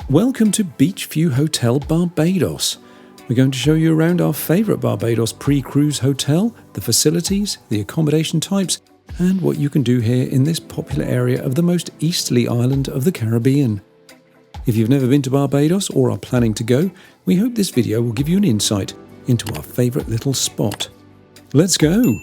Welcome to Beachview Hotel Barbados. We're going to show you around our favourite Barbados pre-cruise hotel, the facilities, the accommodation types, and what you can do here in this popular area of the most easterly island of the Caribbean. If you've never been to Barbados or are planning to go, we hope this video will give you an insight into our favourite little spot. Let's go!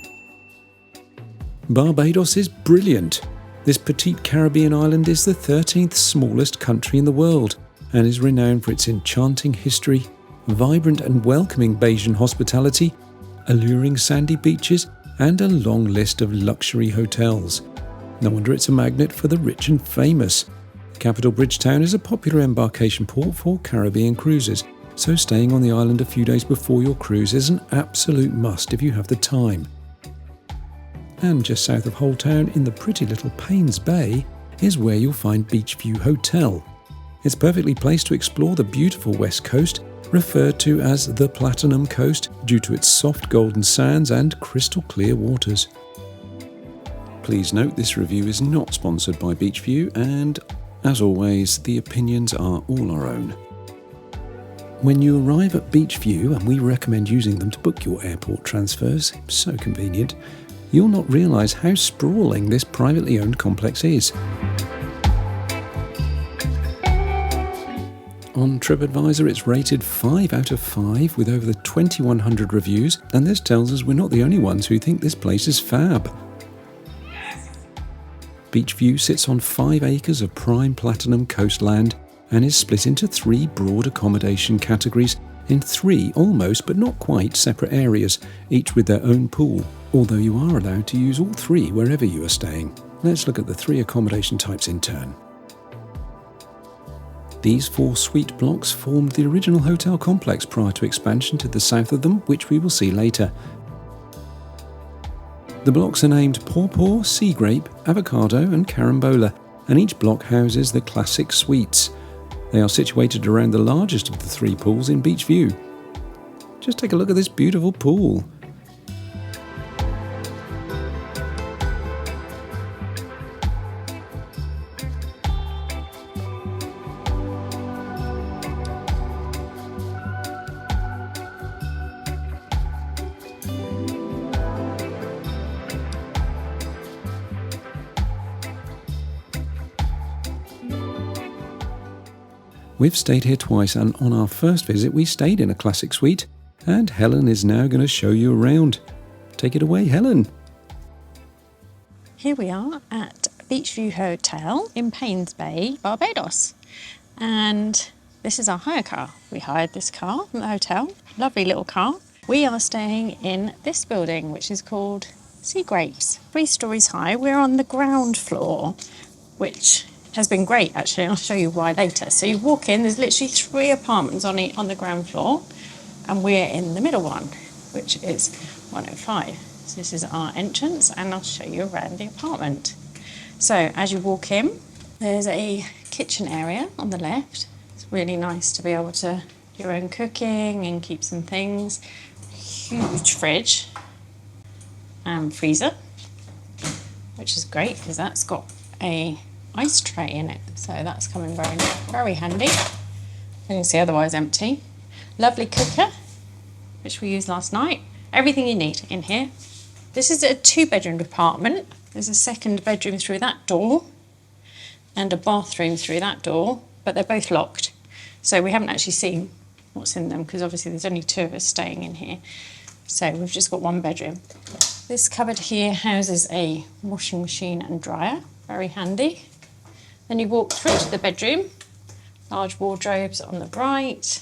Barbados is brilliant. This petite Caribbean island is the 13th smallest country in the world and is renowned for its enchanting history, vibrant and welcoming Bajan hospitality, alluring sandy beaches, and a long list of luxury hotels. No wonder it's a magnet for the rich and famous. Capital Bridgetown is a popular embarkation port for Caribbean cruises, so staying on the island a few days before your cruise is an absolute must if you have the time. And just south of Whole Town in the pretty little Paynes Bay is where you'll find Beachview Hotel. It's perfectly placed to explore the beautiful west coast, referred to as the Platinum Coast due to its soft golden sands and crystal clear waters. Please note this review is not sponsored by Beachview and, as always, the opinions are all our own. When you arrive at Beachview, and we recommend using them to book your airport transfers, so convenient, you'll not realise how sprawling this privately owned complex is. On TripAdvisor, it's rated 5 out of 5 with over 2,100 reviews, and this tells us we're not the only ones who think this place is fab. Beachview sits on 5 acres of prime platinum coastland and is split into 3 broad accommodation categories in 3 almost but not quite separate areas, each with their own pool, although you are allowed to use all 3 wherever you are staying. Let's look at the 3 accommodation types in turn. These 4 suite blocks formed the original hotel complex prior to expansion to the south of them, which we will see later. The blocks are named Pawpaw, Sea Grape, Avocado and Carambola, and each block houses the classic suites. They are situated around the largest of the 3 pools in Beachview. Just take a look at this beautiful pool. We've stayed here twice, and on our first visit we stayed in a classic suite, and Helen is now going to show you around. Take it away, Helen. Here we are at Beachview Hotel in Paynes Bay, Barbados. And this is our hire car. We hired this car from the hotel. Lovely little car. We are staying in this building, which is called Sea Grapes. 3 stories high. We're on the ground floor, which has been great actually, and I'll show you why later. So you walk in, there's literally 3 apartments on the ground floor, and we're in the middle one, which is 105. So this is our entrance, and I'll show you around the apartment. So as you walk in, there's a kitchen area on the left. It's really nice to be able to do your own cooking and keep some things. Huge fridge and freezer, which is great because that's got a ice tray in it, so that's coming very, very handy. You can see otherwise empty. Lovely cooker, which we used last night. Everything you need in here. This is a 2-bedroom apartment. There's a 2nd bedroom through that door and a bathroom through that door, but they're both locked. So we haven't actually seen what's in them because obviously there's only 2 of us staying in here. So we've just got 1 bedroom. This cupboard here houses a washing machine and dryer. Very handy. Then you walk through to the bedroom, large wardrobes on the right,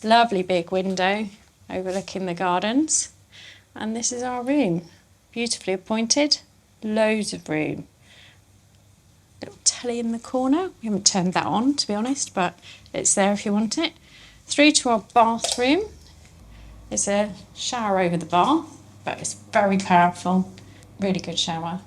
lovely big window overlooking the gardens, and this is our room, beautifully appointed, loads of room. Little telly in the corner, we haven't turned that on to be honest, but it's there if you want it. Through to our bathroom, there's a shower over the bath, but it's very powerful, really good shower.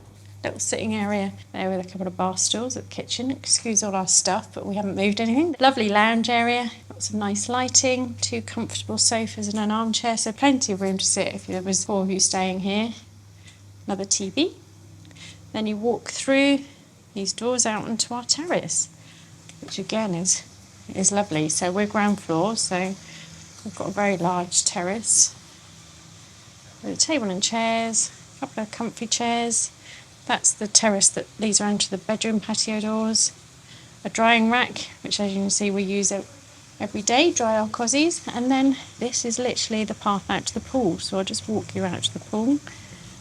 Little sitting area there with a couple of bar stools at the kitchen. Excuse all our stuff, but we haven't moved anything. Lovely lounge area, lots of nice lighting, 2 comfortable sofas and an armchair, so plenty of room to sit if there was 4 of you staying here. Another TV. Then you walk through these doors out onto our terrace, which again is is lovely. So we're ground floor, so we've got a very large terrace with a table and chairs, a couple of comfy chairs. That's the terrace that leads around to the bedroom patio doors. A drying rack, which as you can see we use every day, dry our cozies. And then this is literally the path out to the pool. So I'll just walk you out to the pool.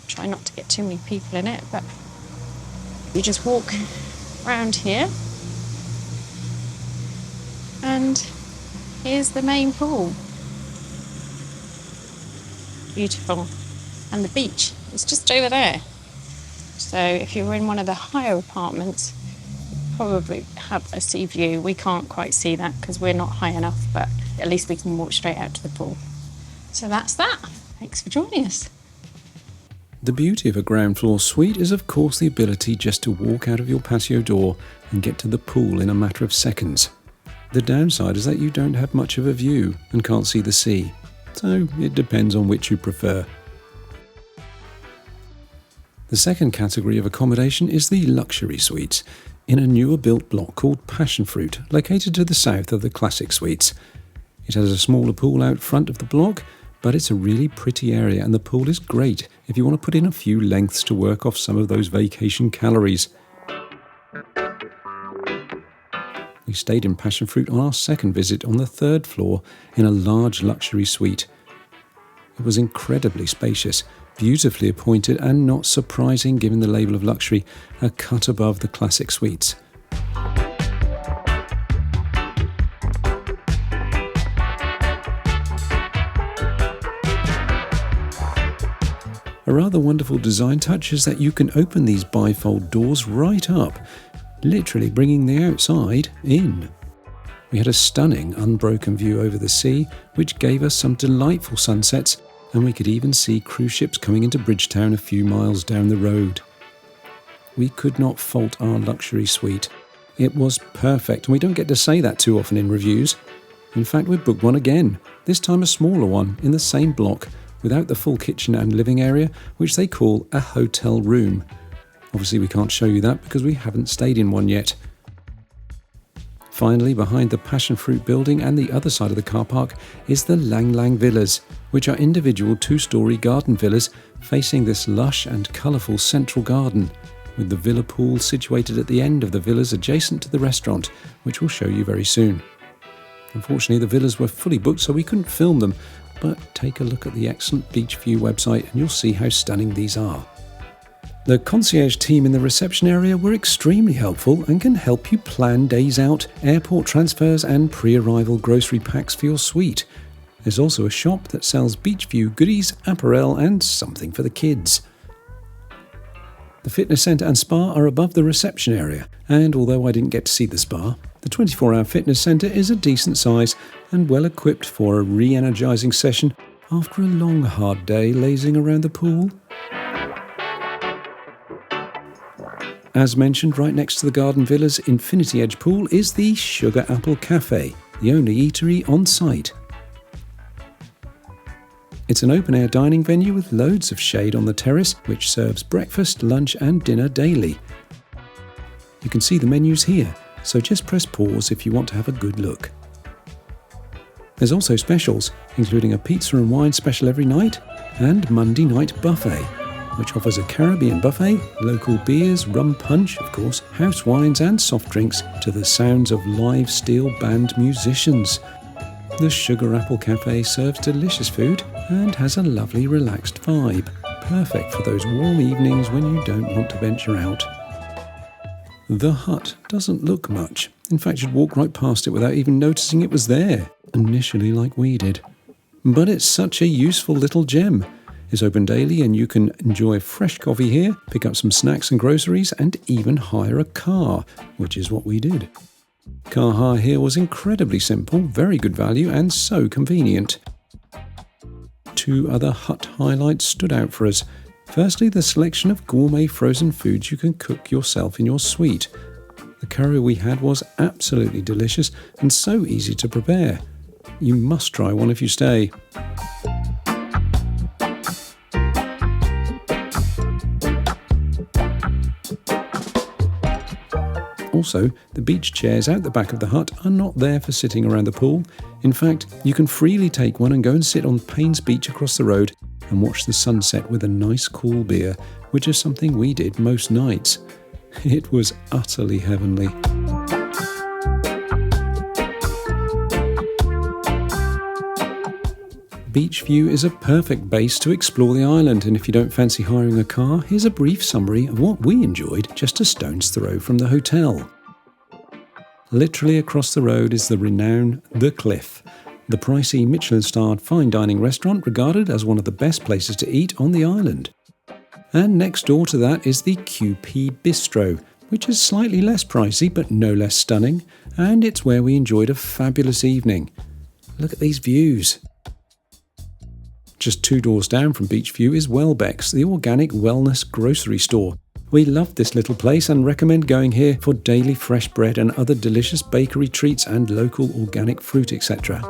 Try not to get too many people in it, but you just walk around here. And here's the main pool. Beautiful. And the beach is just over there. So if you're in one of the higher apartments, probably have a sea view. We can't quite see that because we're not high enough, but at least we can walk straight out to the pool. So that's that. Thanks for joining us. The beauty of a ground floor suite is of course the ability just to walk out of your patio door and get to the pool in a matter of seconds. The downside is that you don't have much of a view and can't see the sea, so it depends on which you prefer. The second category of accommodation is the luxury suites, in a newer built block called Passion Fruit, located to the south of the classic suites. It has a smaller pool out front of the block, but it's a really pretty area and the pool is great if you want to put in a few lengths to work off some of those vacation calories. We stayed in Passion Fruit on our second visit on the third floor in a large luxury suite. It was incredibly spacious, beautifully appointed and not surprising given the label of luxury, a cut above the classic suites. A rather wonderful design touch is that you can open these bifold doors right up, literally bringing the outside in. We had a stunning unbroken view over the sea, which gave us some delightful sunsets, and we could even see cruise ships coming into Bridgetown a few miles down the road. We could not fault our luxury suite. It was perfect, and we don't get to say that too often in reviews. In fact, we booked one again, this time a smaller one in the same block, without the full kitchen and living area, which they call a hotel room. Obviously we can't show you that because we haven't stayed in one yet. Finally, behind the Passion Fruit building and the other side of the car park is the Lang Lang Villas, which are individual two-storey garden villas facing this lush and colourful central garden, with the villa pool situated at the end of the villas adjacent to the restaurant, which we'll show you very soon. Unfortunately, the villas were fully booked, so we couldn't film them, but take a look at the excellent Beach View website and you'll see how stunning these are. The concierge team in the reception area were extremely helpful and can help you plan days out, airport transfers and pre-arrival grocery packs for your suite. There's also a shop that sells Beach View goodies, apparel and something for the kids. The fitness centre and spa are above the reception area, and although I didn't get to see the spa, the 24-hour fitness centre is a decent size and well equipped for a re-energising session after a long hard day lazing around the pool. As mentioned, right next to the Garden Villa's Infinity Edge pool is the Sugar Apple Cafe, the only eatery on site. It's an open-air dining venue with loads of shade on the terrace, which serves breakfast, lunch and dinner daily. You can see the menus here, so just press pause if you want to have a good look. There's also specials, including a pizza and wine special every night and Monday night buffet, which offers a Caribbean buffet, local beers, rum punch, of course, house wines and soft drinks to the sounds of live steel band musicians. The Sugar Apple Cafe serves delicious food and has a lovely relaxed vibe, perfect for those warm evenings when you don't want to venture out. The hut doesn't look much. In fact, you'd walk right past it without even noticing it was there, initially like we did. But it's such a useful little gem. It's open daily and you can enjoy fresh coffee here, pick up some snacks and groceries and even hire a car, which is what we did. Car hire here was incredibly simple, very good value and so convenient. Two other hut highlights stood out for us. Firstly, the selection of gourmet frozen foods you can cook yourself in your suite. The curry we had was absolutely delicious and so easy to prepare. You must try one if you stay. Also, the beach chairs out the back of the hut are not there for sitting around the pool. In fact, you can freely take one and go and sit on Paynes Beach across the road and watch the sunset with a nice cool beer, which is something we did most nights. It was utterly heavenly. Beachview is a perfect base to explore the island, and if you don't fancy hiring a car, here's a brief summary of what we enjoyed just a stone's throw from the hotel. Literally across the road is the renowned The Cliff, the pricey Michelin-starred fine dining restaurant regarded as one of the best places to eat on the island. And next door to that is the QP Bistro, which is slightly less pricey but no less stunning, and it's where we enjoyed a fabulous evening. Look at these views. Just 2 doors down from Beachview is Welbeck's, the organic wellness grocery store. We loved this little place and recommend going here for daily fresh bread and other delicious bakery treats and local organic fruit, etc.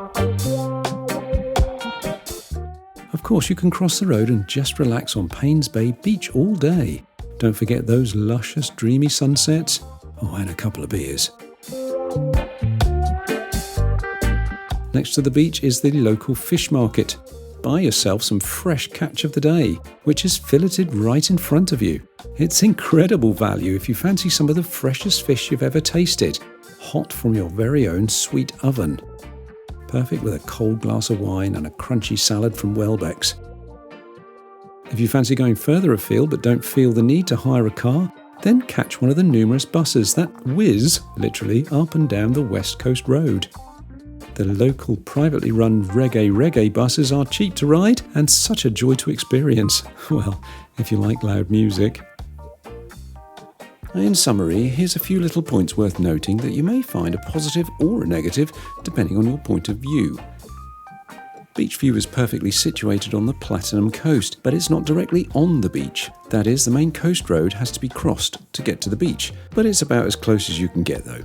Of course, you can cross the road and just relax on Paynes Bay Beach all day. Don't forget those luscious, dreamy sunsets. Oh, and a couple of beers. Next to the beach is the local fish market. Buy yourself some fresh catch of the day, which is filleted right in front of you. It's incredible value if you fancy some of the freshest fish you've ever tasted, hot from your very own sweet oven. Perfect with a cold glass of wine and a crunchy salad from Welbeck's. If you fancy going further afield but don't feel the need to hire a car, then catch one of the numerous buses that whiz, literally, up and down the West Coast Road. The local privately run reggae buses are cheap to ride and such a joy to experience. Well, if you like loud music. In summary, here's a few little points worth noting that you may find a positive or a negative depending on your point of view. Beachview is perfectly situated on the Platinum Coast, but it's not directly on the beach. That is, the main coast road has to be crossed to get to the beach, but it's about as close as you can get though.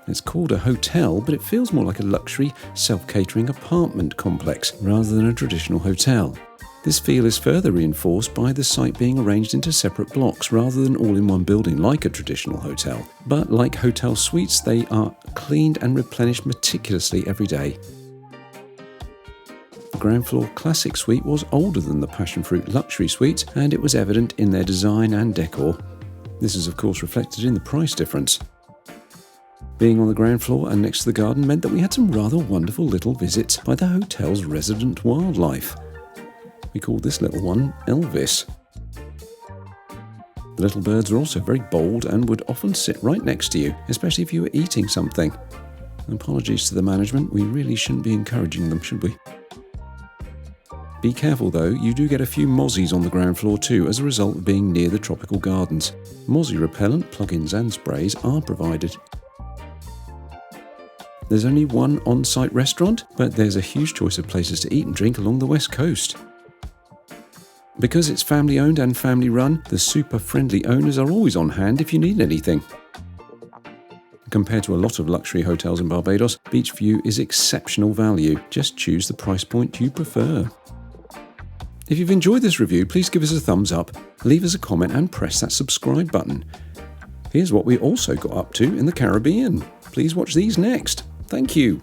It's called a hotel, but it feels more like a luxury, self-catering apartment complex rather than a traditional hotel. This feel is further reinforced by the site being arranged into separate blocks rather than all in one building like a traditional hotel. But like hotel suites, they are cleaned and replenished meticulously every day. The ground floor classic suite was older than the passion fruit luxury suites, and it was evident in their design and decor. This is of course reflected in the price difference. Being on the ground floor and next to the garden meant that we had some rather wonderful little visits by the hotel's resident wildlife. We called this little one Elvis. The little birds are also very bold and would often sit right next to you, especially if you were eating something. Apologies to the management, we really shouldn't be encouraging them, should we? Be careful though, you do get a few mozzies on the ground floor too as a result of being near the tropical gardens. Mozzie repellent, plugins and sprays are provided. There's only one on-site restaurant, but there's a huge choice of places to eat and drink along the west coast. Because it's family-owned and family-run, the super-friendly owners are always on hand if you need anything. Compared to a lot of luxury hotels in Barbados, Beachview is exceptional value. Just choose the price point you prefer. If you've enjoyed this review, please give us a thumbs up, leave us a comment and press that subscribe button. Here's what we also got up to in the Caribbean. Please watch these next. Thank you.